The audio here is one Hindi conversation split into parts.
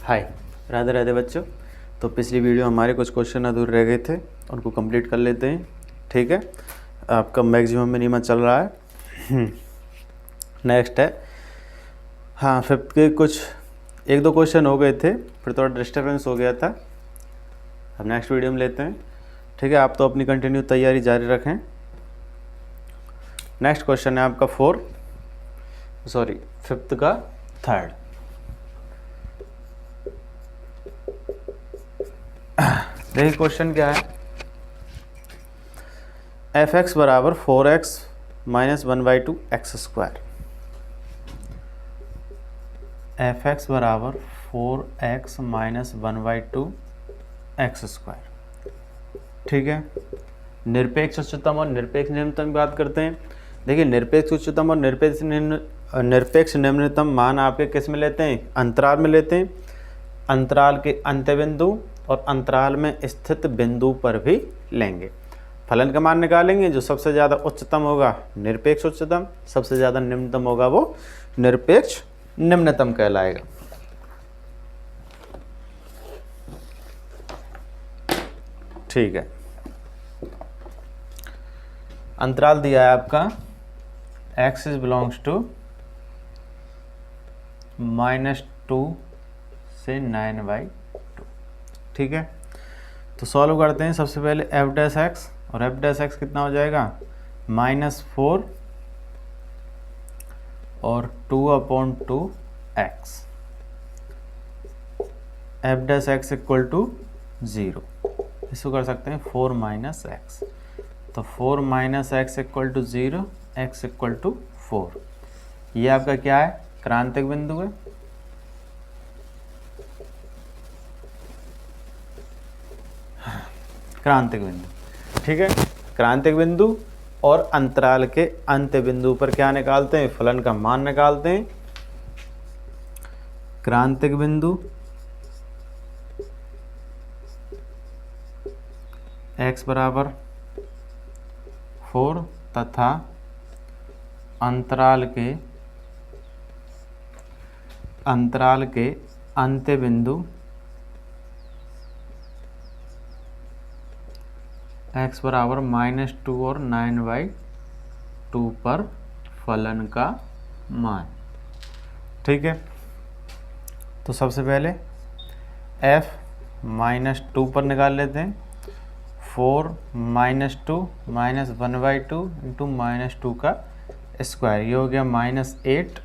हाय, राधे राधे बच्चों। तो पिछली वीडियो हमारे कुछ क्वेश्चन अधूरे रह गए थे, उनको कंप्लीट कर लेते हैं। ठीक है, आपका मैक्सिमम मिनिमम चल रहा है। नेक्स्ट है, हाँ, फिफ्थ के कुछ एक दो क्वेश्चन हो गए थे, फिर थोड़ा डिस्टर्बेंस हो गया था। अब नेक्स्ट वीडियो में लेते हैं। ठीक है, आप तो अपनी कंटिन्यू तैयारी जारी रखें। नेक्स्ट क्वेश्चन है आपका फिफ्थ का थर्ड। देखिए क्वेश्चन क्या है। एफ एक्स बराबर 4x minus 1/2 x square. F X बराबर 4x माइनस 1/2 एक्स स्क्वायर। ठीक है, निरपेक्ष उच्चतम और निरपेक्ष निम्नतम की बात करते हैं। देखिए, निरपेक्ष उच्चतम और निरपेक्ष निम्नतम मान आपके किस में लेते हैं? अंतराल में लेते हैं। अंतराल के अंत्य बिंदु और अंतराल में स्थित बिंदु पर भी लेंगे। फलन का मान निकालेंगे, जो सबसे ज़्यादा उच्चतम होगा निरपेक्ष उच्चतम, सबसे ज़्यादा निम्नतम होगा वो निरपेक्ष निम्नतम कहलाएगा। ठीक है, अंतराल दिया है आपका x इज बिलोंग्स टू -2 से 9/2। ठीक है, तो सॉल्व करते हैं। सबसे पहले एफ डैश एक्स, और एफ डैश एक्स कितना हो जाएगा? -4 और 2/2 X. F dash X equal to 0। इसको कर सकते हैं 4 माइनस एक्स। तो 4 minus X equal to 0, X equal to 4। ये आपका क्या है? क्रांतिक बिंदु है। क्रांतिक बिंदु, ठीक है। क्रांतिक बिंदु और अंतराल के अंत्य बिंदु पर क्या निकालते हैं? फलन का मान निकालते हैं। क्रांतिक बिंदु x बराबर 4 तथा अंतराल के अंत्य बिंदु x बराबर -2 और 9/2 पर फलन का मान। ठीक है, तो सबसे पहले f -2 पर निकाल लेते हैं। 4 -2 -1/2 इंटू -2 का स्क्वायर, ये हो गया -8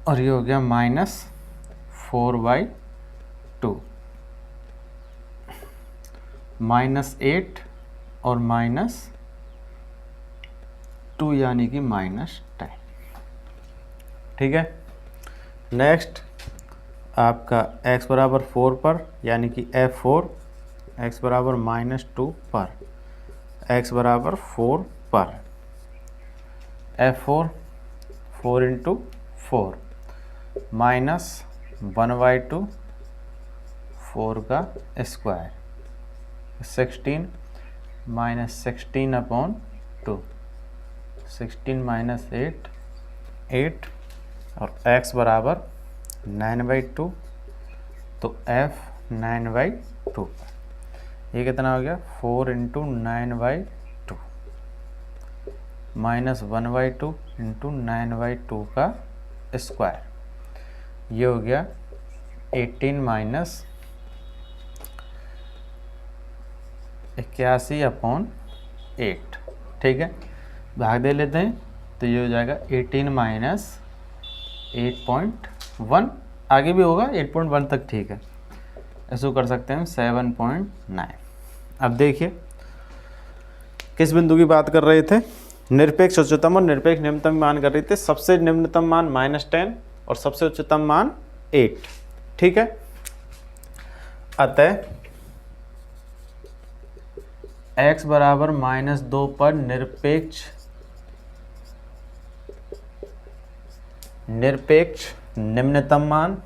और ये हो गया -4/2। -8 और -2 यानी कि -10। ठीक है, नेक्स्ट आपका x बराबर 4 पर, यानी कि f4, x बराबर -2 पर, x बराबर 4 पर, f4 4 इंटू 4 -1/2 4 का स्क्वायर, 16 -16/2, 16 -8 8 और x बराबर 9/2, तो f 9/2 पर। ये कितना हो गया? 4 इंटू 9/2 -1/2 इंटू 9/2 का स्क्वायर, ये हो गया 18 -81/8। ठीक है, भाग दे लेते हैं, तो ये हो जाएगा 18 -8.1। आगे भी होगा 8.1 तक। ठीक है, इसको कर सकते हैं 7.9। अब देखिए किस बिंदु की बात कर रहे थे? निरपेक्ष उच्चतम और निरपेक्ष निम्नतम मान कर रहे थे। सबसे निम्नतम मान -10 और सबसे उच्चतम मान 8। ठीक है, अतः x बराबर -2 पर निरपेक्ष निम्नतम मान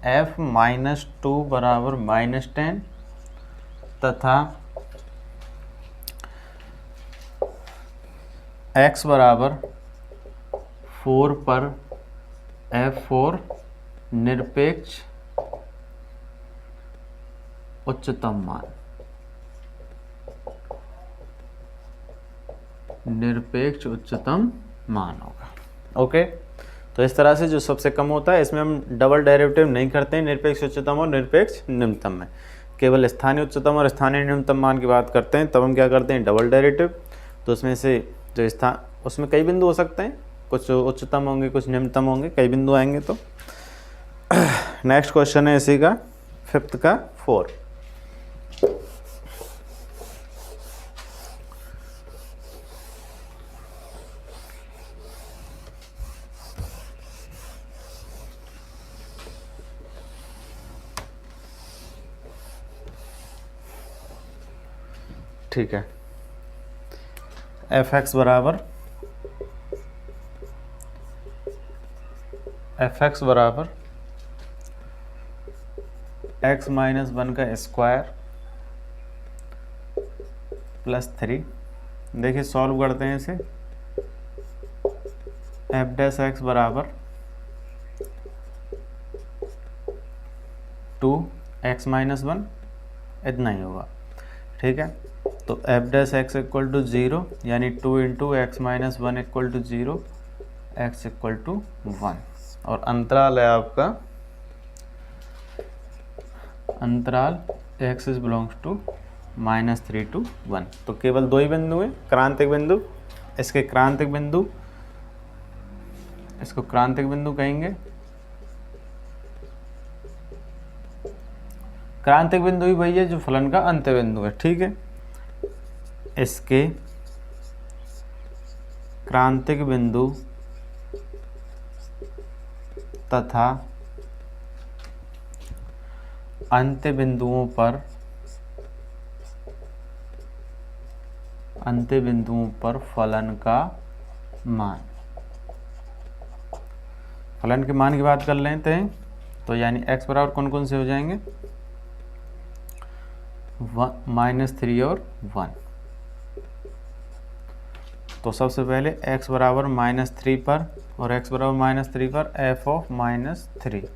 f -2 बराबर -10 तथा x बराबर 4 पर F4 निरपेक्ष उच्चतम मान, निरपेक्ष उच्चतम मान होगा। ओके, तो इस तरह से जो सबसे कम होता है इसमें हम डबल डेरिवेटिव नहीं करते हैं निरपेक्ष उच्चतम और निरपेक्ष निम्नतम में, केवल स्थानीय उच्चतम और स्थानीय निम्नतम मान की बात करते हैं, तब हम क्या करते हैं डबल डेरिवेटिव। तो उसमें से जो स्थान, उसमें कई बिंदु हो सकते हैं, कुछ उच्चतम होंगे कुछ निम्नतम होंगे, कई बिंदु आएंगे। तो नेक्स्ट क्वेश्चन है इसी का 5th का 4। ठीक है, fx बराबर x माइनस 1 का स्क्वायर प्लस 3। देखिए सॉल्व करते हैं इसे। एफ डैश एक्स बराबर 2x माइनस 1, इतना ही होगा। ठीक है, तो F dash X equal to 0, यानी 2 into X minus 1 equal to 0, X equal to 1। और अंतराल है आपका, अंतराल X is belongs to -3 to 1। तो केवल दो ही बिंदु हैं, क्रांतिक बिंदु, इसके क्रांतिक बिंदु, इसको क्रांतिक बिंदु कहेंगे। क्रांतिक बिंदु ही वही है जो फलन का अंत्य बिंदु है। ठीक है, इसके क्रांतिक बिंदु तथा अंत्य बिंदुओं पर फलन का मान। फलन के मान की बात कर लेते हैं, तो यानी x बराबर कौन कौन से हो जाएंगे, -3 और 1। तो सबसे पहले x बराबर -3 पर और x बराबर -3 पर f ऑफ -3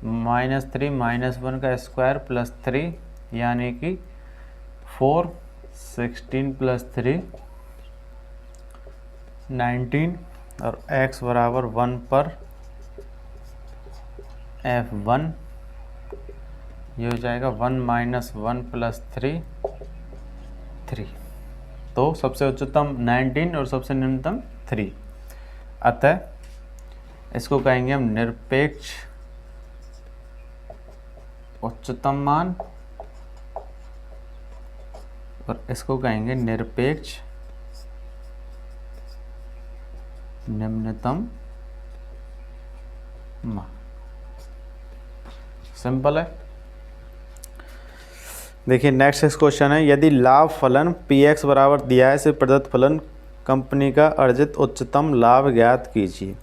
-1 का स्क्वायर प्लस 3, यानी कि 4, 16 प्लस 3 19, और x बराबर 1 पर f1, ये हो जाएगा 1 - 1 प्लस 3 3। तो सबसे उच्चतम 19 और सबसे निम्नतम 3। अतः इसको कहेंगे हम निरपेक्ष उच्चतम मान, और इसको कहेंगे निरपेक्ष निम्नतम मान। सिंपल है। देखिए नेक्स्ट क्वेश्चन है, यदि लाभ फलन px बराबर दिया है से प्रदत्त फलन कंपनी का अर्जित उच्चतम लाभ ज्ञात कीजिए।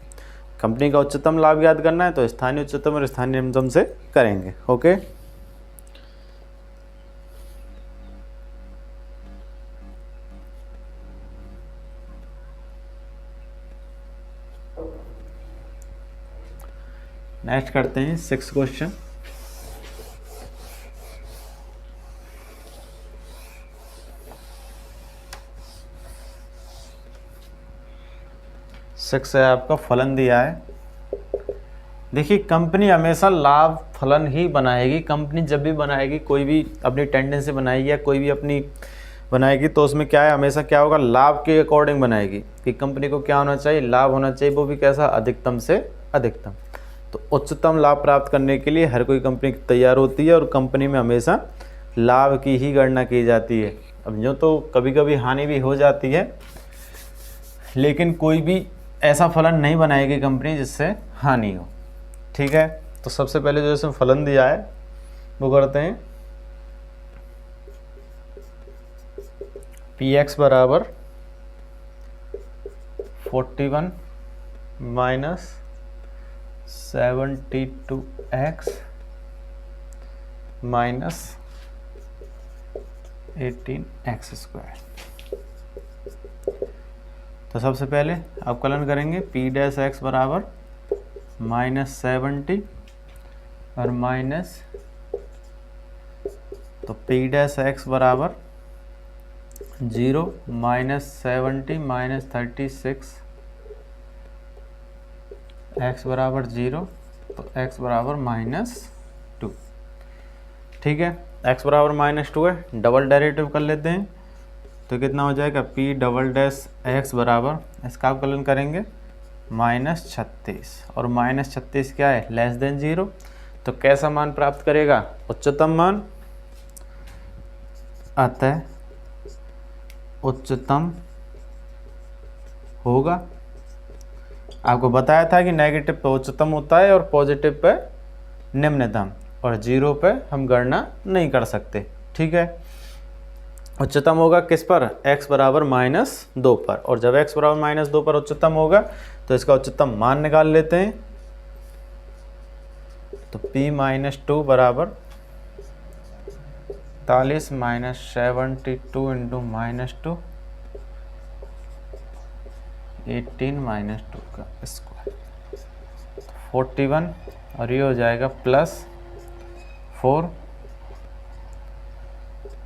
कंपनी का उच्चतम लाभ ज्ञात करना है तो स्थानीय उच्चतम और स्थानीय निम्नतम से करेंगे। ओके, नेक्स्ट करते हैं 6th क्वेश्चन। सिक्स है आपका, फलन दिया है। देखिए कंपनी हमेशा लाभ फलन ही बनाएगी। कंपनी जब भी बनाएगी, कोई भी अपनी टेंडेंसी बनाएगी या कोई भी अपनी बनाएगी, तो उसमें क्या है, हमेशा क्या होगा, लाभ के अकॉर्डिंग बनाएगी कि कंपनी को क्या होना चाहिए, लाभ होना चाहिए, वो भी कैसा, अधिकतम से अधिकतम। तो उच्चतम लाभ प्राप्त करने के लिए हर कोई कंपनी तैयार होती है और कंपनी में हमेशा लाभ की ही गणना की जाती है। अब यूँ तो कभी कभी हानि भी हो जाती है, लेकिन कोई भी ऐसा फलन नहीं बनाएगी कंपनी जिससे हानि हो। ठीक है, तो सबसे पहले जो इसमें फलन दिया है वो करते हैं। px बराबर 41 minus 72x minus 18x square. तो सबसे पहले अवकलन करेंगे पी डैश एक्स बराबर -70 और माइनस, तो पी डैश एक्स बराबर 0 -70 -36 एक्स बराबर 0, तो एक्स बराबर -2। ठीक है, एक्स बराबर -2 है, डबल डेरिवेटिव कर लेते हैं तो कितना हो जाएगा, पी डबल डैश एक्स बराबर, इसका अवकलन करेंगे -36 और -36 क्या है, लेस देन 0। तो कैसा मान प्राप्त करेगा, उच्चतम मान, अतः उच्चतम होगा। आपको बताया था कि नेगेटिव पे उच्चतम होता है और पॉजिटिव पे निम्नतम, और 0 पे हम गणना नहीं कर सकते। ठीक है, उच्चतम होगा किस पर, x बराबर -2 पर, और जब x बराबर -2 पर उच्चतम होगा तो इसका उच्चतम मान निकाल लेते हैं। तो p -2 बराबर 40 -72 इंटू -2 18 -2 का स्क्वायर 41, और ये हो जाएगा +4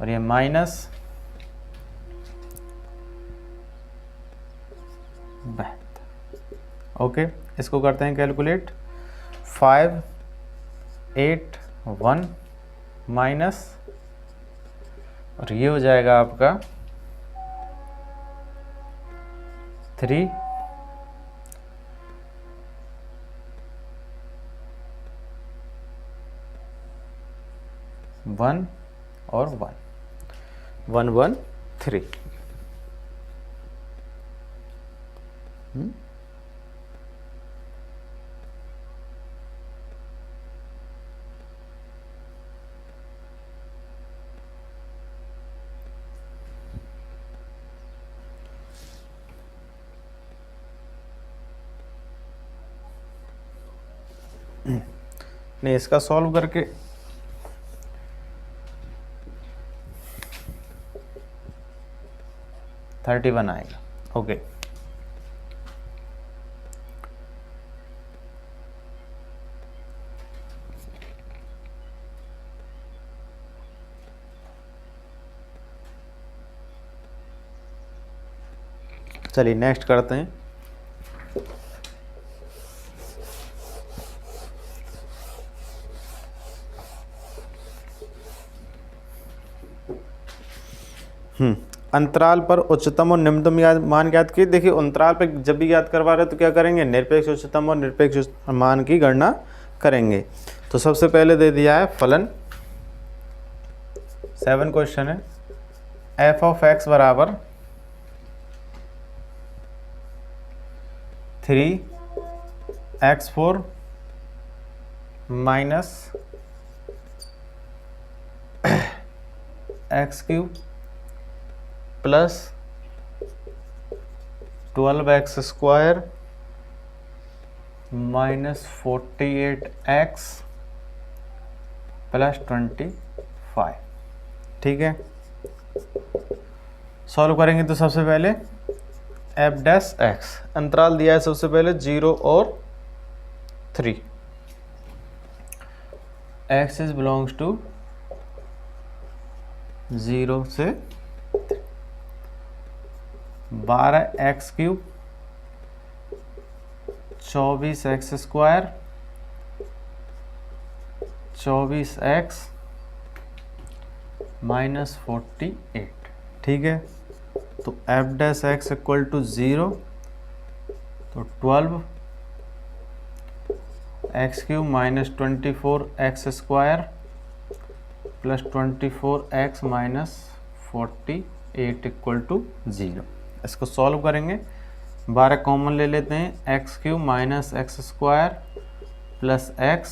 और ये माइनस 72। ओके, इसको करते हैं कैलकुलेट, 581 माइनस, और ये हो जाएगा आपका 3 1 और 113। नहीं, इसका सॉल्व करके $31 आएगा। ओके, चलिए नेक्स्ट करते हैं। अंतराल पर उच्चतम और निम्नतम मान ज्ञात किए। देखिए, अंतराल पर जब भी ज्ञात करवा रहे हैं तो क्या करेंगे, निरपेक्ष उच्चतम और निरपेक्ष मान की गणना करेंगे। तो सबसे पहले दे दिया है फलन, 7 क्वेश्चन है, एफ ऑफ एक्स बराबर 3x4 minus x³ plus 12x² minus 48x plus 25। ठीक है, सॉल्व करेंगे तो सबसे पहले एफ डैश एक्स, अंतराल दिया है सबसे पहले 0 और 3, x इज बिलोंग्स टू 0 से 12x³ 24x² 24x माइनस 48। ठीक है, तो F dash X equal to 0, तो 12x³ minus 24x² plus 24x minus 48 equal to 0। इसको सॉल्व करेंगे, 12 कॉमन ले लेते हैं, x³ minus x² plus x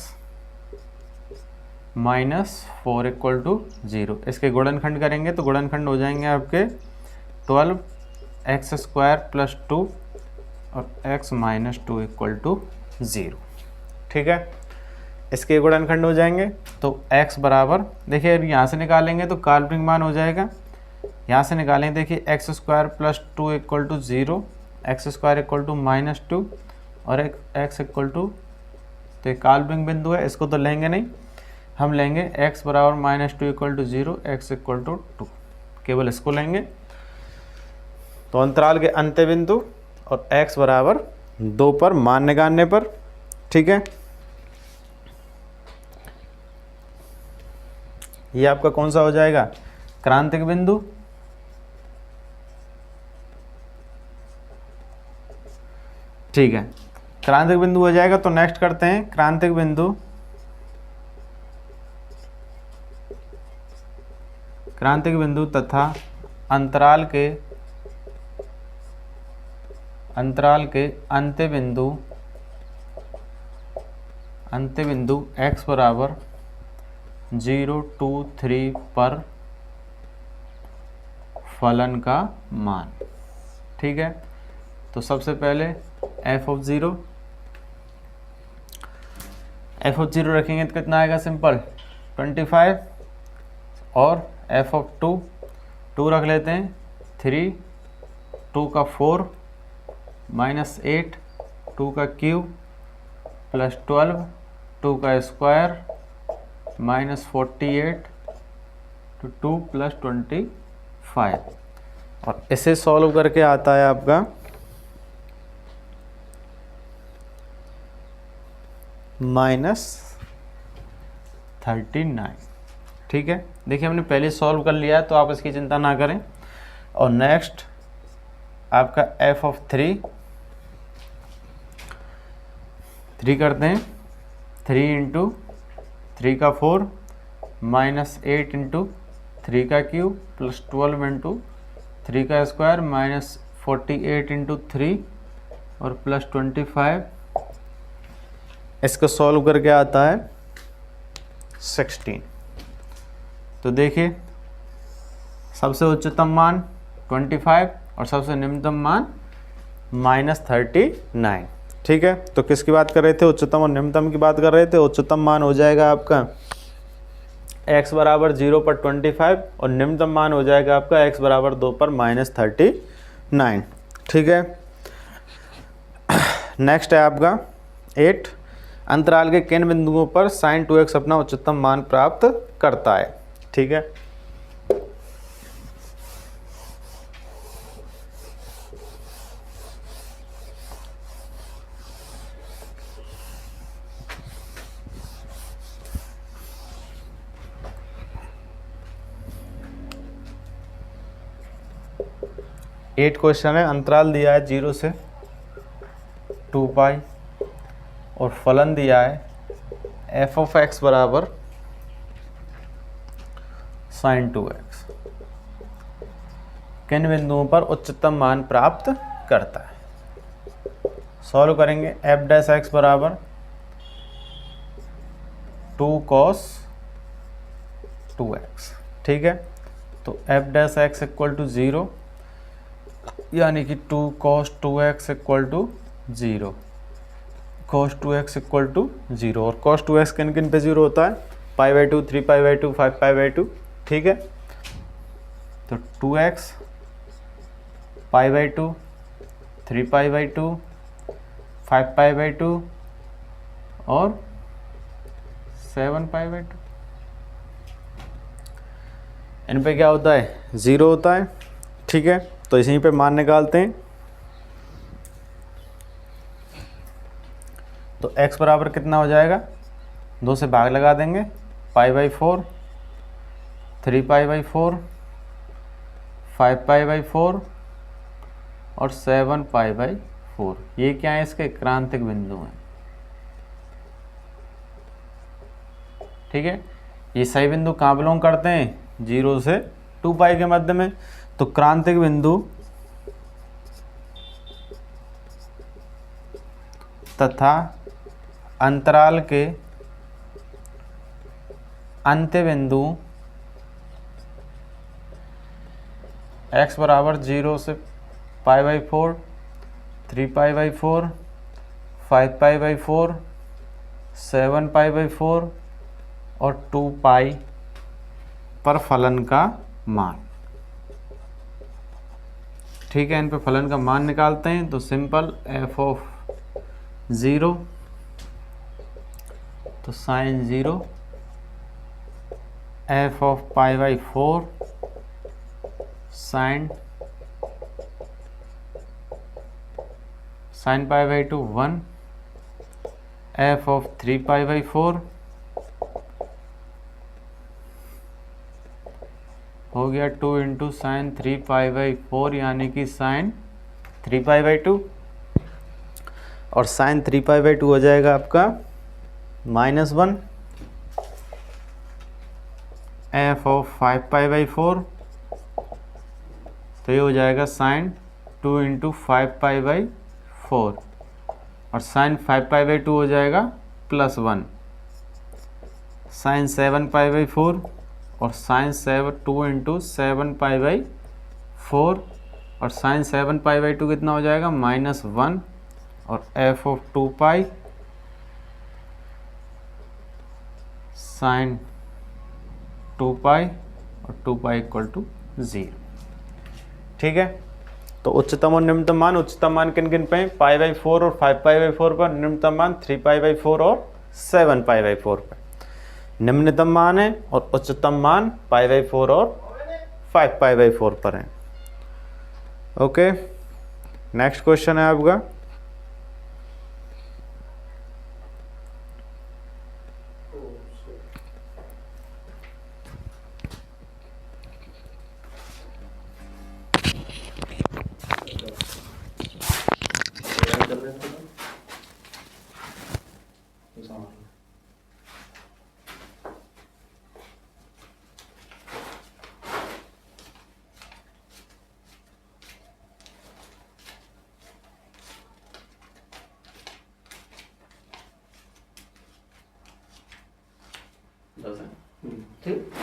minus 4 equal to 0। इसके गुणनखंड करेंगे तो गुणनखंड हो जाएंगे आपके 12x² प्लस 2 और x माइनस 2 इक्वल टू 0। ठीक है, इसके गुणनखंड हो जाएंगे तो x बराबर, देखिए यहाँ से निकालेंगे तो काल्पनिक मान हो जाएगा, यहाँ से निकालेंगे देखिए x² plus 2 equal to 0 X square equal to -2 और एक एक्स इक्वल टू, तो एक काल्पनिक बिंदु है, इसको तो लेंगे नहीं, हम लेंगे x बराबर -2 equal to 0, X equal to 2, केवल इसको लेंगे। तो अंतराल के अंत्य बिंदु और x बराबर 2 पर मान निकालने पर, ठीक है, ये आपका कौन सा हो जाएगा, क्रांतिक बिंदु। ठीक है, क्रांतिक बिंदु हो जाएगा। तो नेक्स्ट करते हैं क्रांतिक बिंदु, क्रांतिक बिंदु तथा अंतराल के अंत्य बिंदु x बराबर 0, 2, 3 पर फलन का मान। ठीक है, तो सबसे पहले f ऑफ 0 रखेंगे तो कितना आएगा, सिंपल 25, और f ऑफ 2 रख लेते हैं 3, 2 का 4 -8, 2 का क्यूब प्लस 12, 2 का स्क्वायर -48 तो 2 प्लस 25, और इसे सॉल्व करके आता है आपका -39। ठीक है, देखिए हमने पहले सॉल्व कर लिया है, तो आप इसकी चिंता ना करें। और नेक्स्ट आपका f ऑफ 3 करते हैं, 3 इंटू 3 का 4 -8 इंटू 3 का क्यूब प्लस 12 इंटू 3 का स्क्वायर -48 इंटू 3 और प्लस 25, इसको सॉल्व करके आता है 16। तो देखिए सबसे उच्चतम मान 25 और सबसे निम्नतम मान -39। ठीक है, तो किसकी बात कर रहे थे, उच्चतम और निम्नतम की बात कर रहे थे। उच्चतम मान हो जाएगा आपका x बराबर 0 पर 25 और निम्नतम मान हो जाएगा आपका x बराबर 2 पर -39। ठीक है, नेक्स्ट है आपका 8, अंतराल के किन बिंदुओं पर sin 2x अपना उच्चतम मान प्राप्त करता है। ठीक है, एट क्वेश्चन है, अंतराल दिया है 0 से 2 पाई और फलन दिया है f ऑफ x बराबर sin 2x, किन बिंदुओं पर उच्चतम मान प्राप्त करता है। सॉल्व करेंगे, f डैश x बराबर 2 cos 2x। ठीक है, तो f dash x equal to 0, यानी कि 2 cos 2x equal to 0, cos 2x equal to 0, और cos 2x किन किन पे 0 होता है, π/2, 3π/2, 5π/2। ठीक है, तो 2x π/2, 3π/2, 5π/2 और 7π/2, इन पे क्या होता है, 0 होता है। ठीक है, तो इसी पे मान निकालते हैं। तो x बराबर कितना हो जाएगा, 2 से भाग लगा देंगे, π/4, 3π/4, 5π/4 और 7π/4। ये क्या है, इसके क्रांतिक बिंदु हैं। ठीक है, ये सही बिंदु कहाँ बिलोंग करते हैं, 0 से 2 पाई के मध्य में। तो क्रांतिक बिंदु तथा अंतराल के अंत्य बिंदु x बराबर 0 से π/4, 3π/4, 5π/4, 7π/4 और 2 पाई पर फलन का मान। ठीक है, इन पे फलन का मान निकालते हैं। तो सिंपल एफ ऑफ 0 तो sine 0, F of pi by 4 sine pi by 2 1, F of 3 pi by 4 हो गया 2 इंटू साइन 3 पाई बाई 4 यानी कि साइन 3 पाई बाई 2, और साइन 3 पाई बाई 2 हो जाएगा आपका -1, एफ ऑफ 5 पाई बाई 4 तो ये हो जाएगा साइन 2 इंटू 5 पाई बाई 4, और साइन 5 पाई बाई 2 हो जाएगा +1, साइन 7 पाई बाई 4 और साइन 2 इंटू 7 पाई बाई 4, और साइन 7 पाई बाई 2 कितना हो जाएगा -1, और एफ ऑफ 2 पाई साइन 2 पाई और 2 पाई इक्वल टू 0। ठीक है, तो उच्चतम और निम्नतम मान, उच्चतम मान किन किन पे, पाई बाई 4 और 5 पाई बाई 4 पर, निम्नतम मान 3 पाई बाई 4 और 7 पाई बाई 4 पर। निम्नतम मान है और उच्चतम मान पाई बाई 4 और 5 पाई बाई 4 पर है। ओके, नेक्स्ट क्वेश्चन है आपका, ठीक।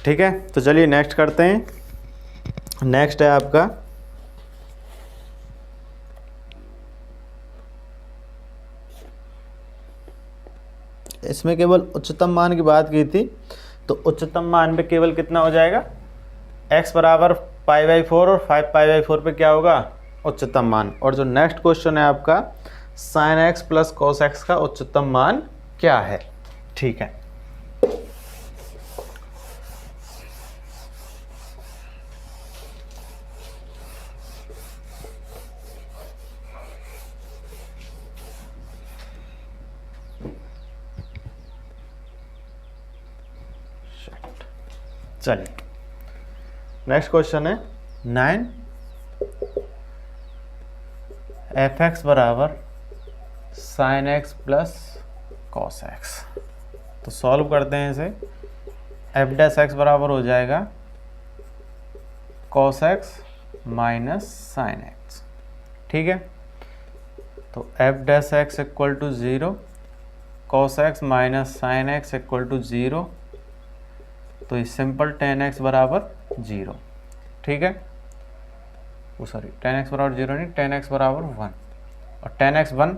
ठीक है, तो चलिए नेक्स्ट करते हैं। नेक्स्ट है आपका इसमें केवल उच्चतम मान की बात की थी, तो उच्चतम मान पे केवल कितना हो जाएगा, x बराबर पाई बाई 4 और 5 पाई बाई 4 पे क्या होगा, उच्चतम मान। और जो नेक्स्ट क्वेश्चन है आपका sine x plus cos x का उच्चतम मान क्या है। ठीक है, चलिए नेक्स्ट क्वेश्चन है 9 एफ एक्स बराबर sine X plus cos X. तो सॉल्व करते हैं इसे, एफ डैश एक्स बराबर हो जाएगा cos X minus sine X. ठीक है, तो F dash X equal to 0, cos X minus sine X equal to 0, तो ये सिंपल tan x बराबर 0। ठीक है, वो सॉरी tan x बराबर 0 नहीं, tan x बराबर 1, और tan x 1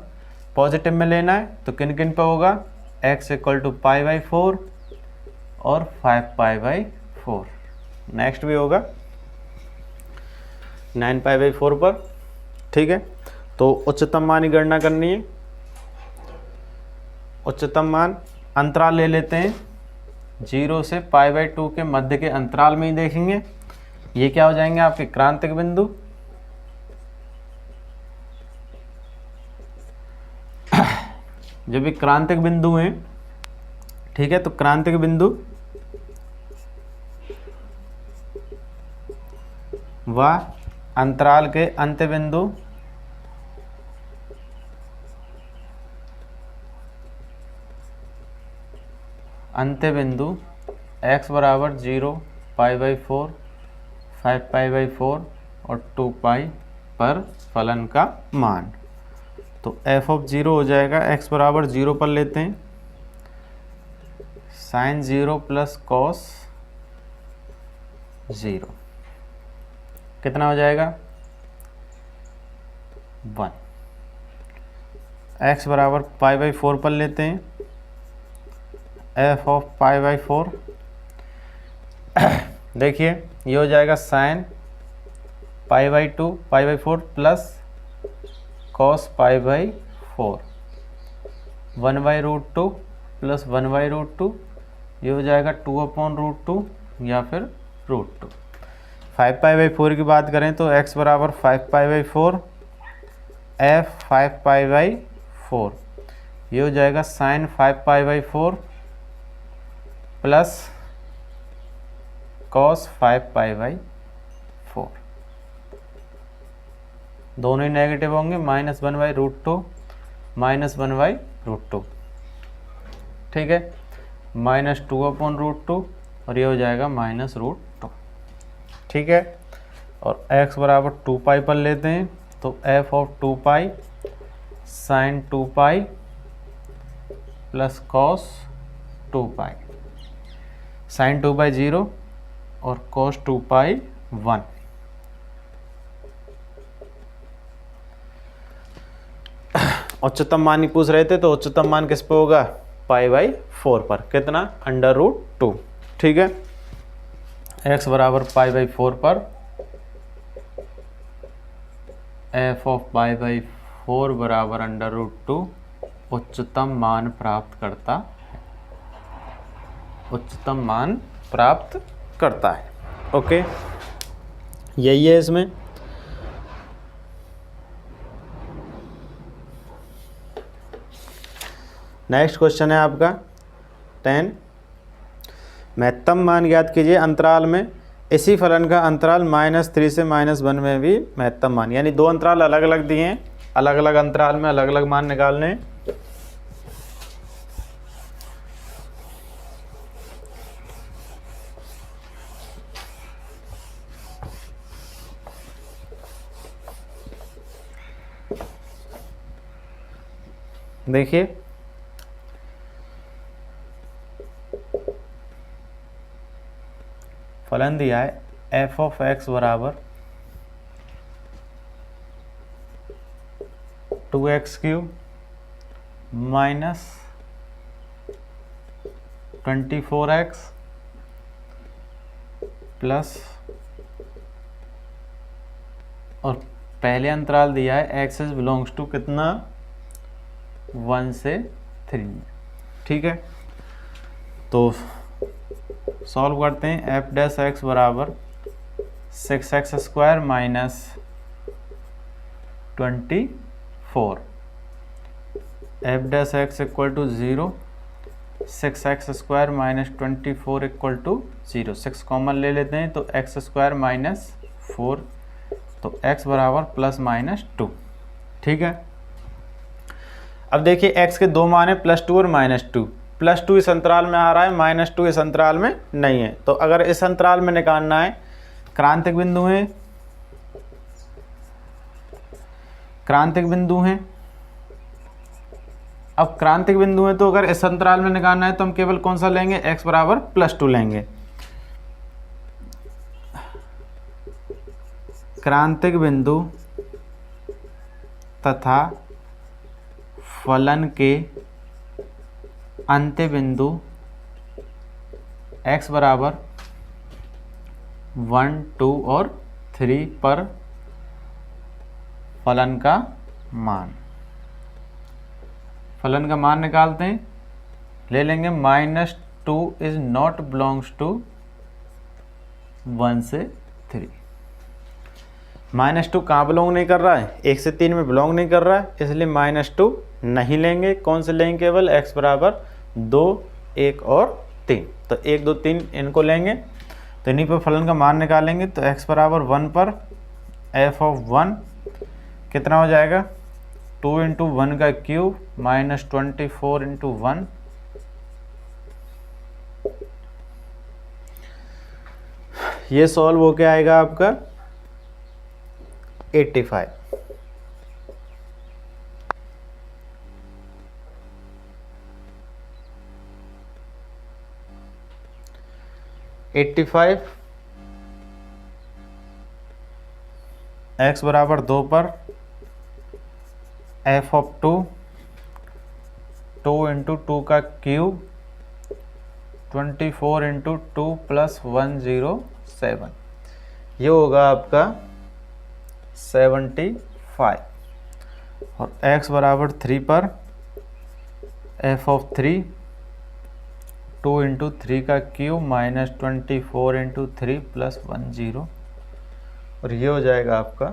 पॉजिटिव में लेना है तो किन किन पे होगा, x equal to pi by 4 और 5 पाई बाई 4। नेक्स्ट भी होगा 9 पाई बाई 4 पर। ठीक है, तो उच्चतम मान की गणना करनी है। उच्चतम मान अंतराल ले लेते हैं, 0 से पाई बाई 2 के मध्य के अंतराल में ही देखेंगे। ये क्या हो जाएंगे आपके क्रांतिक बिंदु। जब भी क्रांतिक बिंदु हैं, ठीक है, तो क्रांतिक बिंदु व अंतराल के अंत्य बिंदु x बराबर 0 π/4 5 π/4 और 2 पाई पर फलन का मान। तो f ऑफ 0 हो जाएगा, x बराबर 0 पर लेते हैं, साइन 0 प्लस कॉस 0 कितना हो जाएगा 1। x बराबर π/4 पर लेते हैं, f ऑफ π/4 देखिए ये हो जाएगा साइन π/4 प्लस कॉस π/4 1/√2 प्लस 1/√2, ये हो जाएगा 2/√2 या फिर √2। 5 π/4 की बात करें तो x बराबर 5 π/4 f 5 π/4, ये हो जाएगा साइन 5 π/4 प्लस कॉस 5 π/4, दोनों ही नेगेटिव होंगे, -1/√2 -1/√2, ठीक है, -2/√2 और ये हो जाएगा -√2, ठीक है। और x बराबर 2 पाई पर लेते हैं तो f of 2 pi sine 2 pi plus cos 2 pi, sine 2 pi 0 और कॉस 2 पाई 1। उच्चतम मान ही पूछ रहे थे तो उच्चतम मान किस पे होगा π/4 पर, कितना √2, ठीक है। x बराबर π/4 पर f ऑफ π/4 बराबर √2 उच्चतम मान प्राप्त करता है, उच्चतम मान प्राप्त करता है, ओके, यही है इसमें। नेक्स्ट क्वेश्चन है आपका 10, महत्तम मान ज्ञात कीजिए अंतराल में इसी फलन का अंतराल -3 से -1 में भी महत्तम मान, यानी दो अंतराल अलग अलग दिए हैं, अलग अलग अंतराल में अलग अलग मान निकालने हैं। देखिए फलन दिया है f ऑफ x बराबर 2x³ माइनस 24x प्लस, और पहले अंतराल दिया है x इज बिलोंग्स टू कितना 1 से 3, ठीक है। तो सॉल्व करते हैं, f डैश x बराबर 6x² minus 24, f dash x equal to 0, 6x² minus 24 equal to 0, 6 common ले लेते हैं तो x² माइनस 4, तो x बराबर +-2, ठीक है। अब देखिए x के दो मान है +2 और -2, +2 इस अंतराल में आ रहा है, -2 इस अंतराल में नहीं है। तो अगर इस अंतराल में निकालना है, क्रांतिक बिंदु है, क्रांतिक बिंदु है। अब क्रांतिक बिंदु है तो अगर इस अंतराल में निकालना है तो हम केवल कौन सा लेंगे, x बराबर +2 लेंगे। क्रांतिक बिंदु तथा फलन के अंत्य बिंदु x बराबर 1, 2 और 3 पर फलन का मान, फलन का मान निकालते हैं, ले लेंगे -2 इज नॉट बिलोंग्स टू 1 से 3। -2 कहाँ बिलोंग नहीं कर रहा है, 1 से 3 में बिलोंग नहीं कर रहा है, इसलिए -2 नहीं लेंगे। कौन से लेंगे, केवल x बराबर 2, 1 और 3, तो 1, 2, 3 इनको लेंगे, तो इन्हीं पर फलन का मान निकालेंगे। तो x बराबर 1 पर f ऑफ 1 कितना हो जाएगा, 2 × 1 का क्यूब माइनस 24 × 1 ये सॉल्व हो के आएगा आपका 85। x बराबर 2 पर f ऑफ 2 इंटू 2 का क्यूब 24 इंटू 2 प्लस 107, ये होगा आपका 75। और x बराबर 3 पर f ऑफ 3 2 इंटू 3 का क्यूब माइनस 24 इंटू 3 प्लस 10, और ये हो जाएगा आपका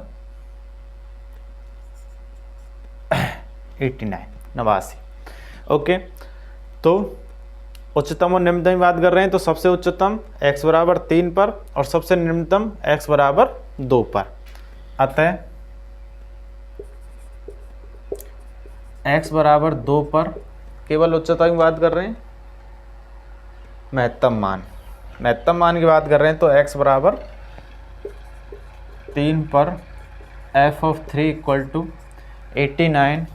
89। ओके, तो उच्चतम और निम्नतम की बात कर रहे हैं, तो सबसे उच्चतम x बराबर 3 पर और सबसे निम्नतम x बराबर 2 पर। अतः x बराबर 2 पर केवल उच्चतम की बात कर रहे हैं, महत्तम मान की बात कर रहे हैं, तो x बराबर 3 पर f ऑफ 3 इक्वल टू 89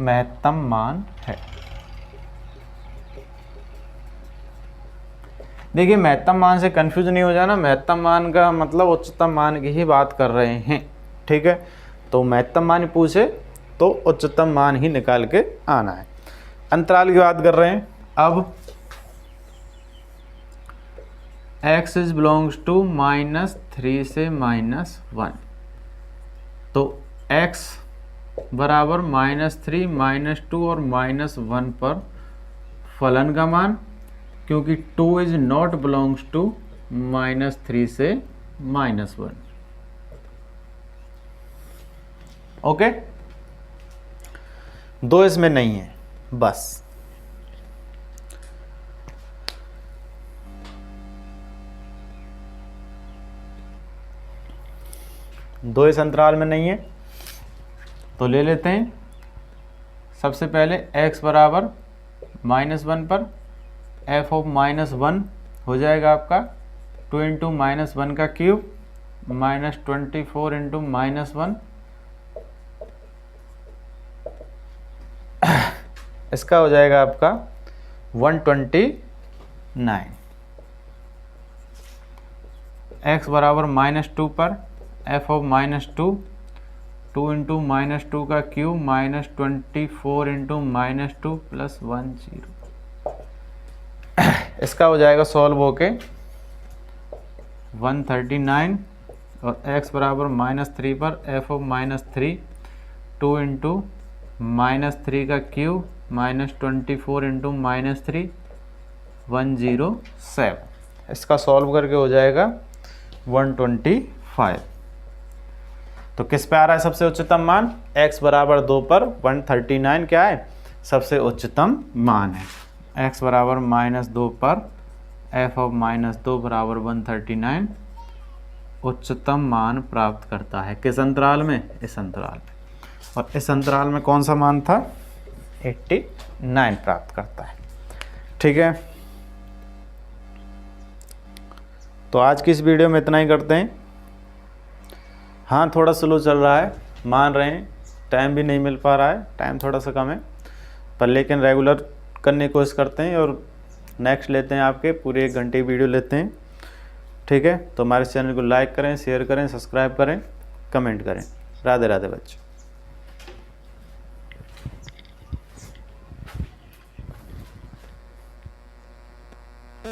महत्तम मान है। देखिए, महत्तम मान से कंफ्यूज नहीं हो जाना, महत्तम मान का मतलब उच्चतम मान की ही बात कर रहे हैं, ठीक है। तो महत्तम मान पूछे तो उच्चतम मान ही निकाल के आना है। अंतराल की बात कर रहे हैं, अब x इज बिलोंग्स टू -3 से -1, तो x बराबर -3, -2 और -1 पर फलन का मान, क्योंकि 2 इज नॉट बिलोंग्स टू -3 से -1। ओके, 2 इसमें नहीं है, बस। दो इस अंतराल में नहीं है, तो ले लेते हैं। सबसे पहले x बराबर -1 पर f ऑफ -1 हो जाएगा आपका 2 इंटू -1 का क्यूब माइनस 24 इंटू -1, इसका हो जाएगा आपका 129। x बराबर -2 पर f ऑफ -2 2 इंटू -2 का क्यूब माइनस 24 इंटू -2 प्लस 10, इसका हो जाएगा सॉल्व होके 139। और x बराबर -3 पर f ऑफ -3 2 इंटू -3 का क्यूब माइनस 24 इंटू -3 107, इसका सॉल्व करके हो जाएगा 125। तो किस पे आ रहा है सबसे उच्चतम मान? x बराबर 2 पर 139 क्या है? सबसे उच्चतम मान है। x बराबर -2 पर f ऑफ -2 बराबर 139 उच्चतम मान प्राप्त करता है। किस अंतराल में? इस अंतराल में। और इस अंतराल में कौन सा मान था? 89 प्राप्त करता है। ठीक है, तो आज की इस वीडियो में इतना ही करते हैं। हाँ, थोड़ा स्लो चल रहा है, मान रहे हैं, टाइम भी नहीं मिल पा रहा है, टाइम थोड़ा सा कम है, पर लेकिन रेगुलर करने की कोशिश करते हैं और नेक्स्ट लेते हैं आपके पूरे 1 घंटे की वीडियो लेते हैं। ठीक है, तो हमारे चैनल को लाइक करें, शेयर करें, सब्सक्राइब करें, कमेंट करें। राधे राधे बच्चों।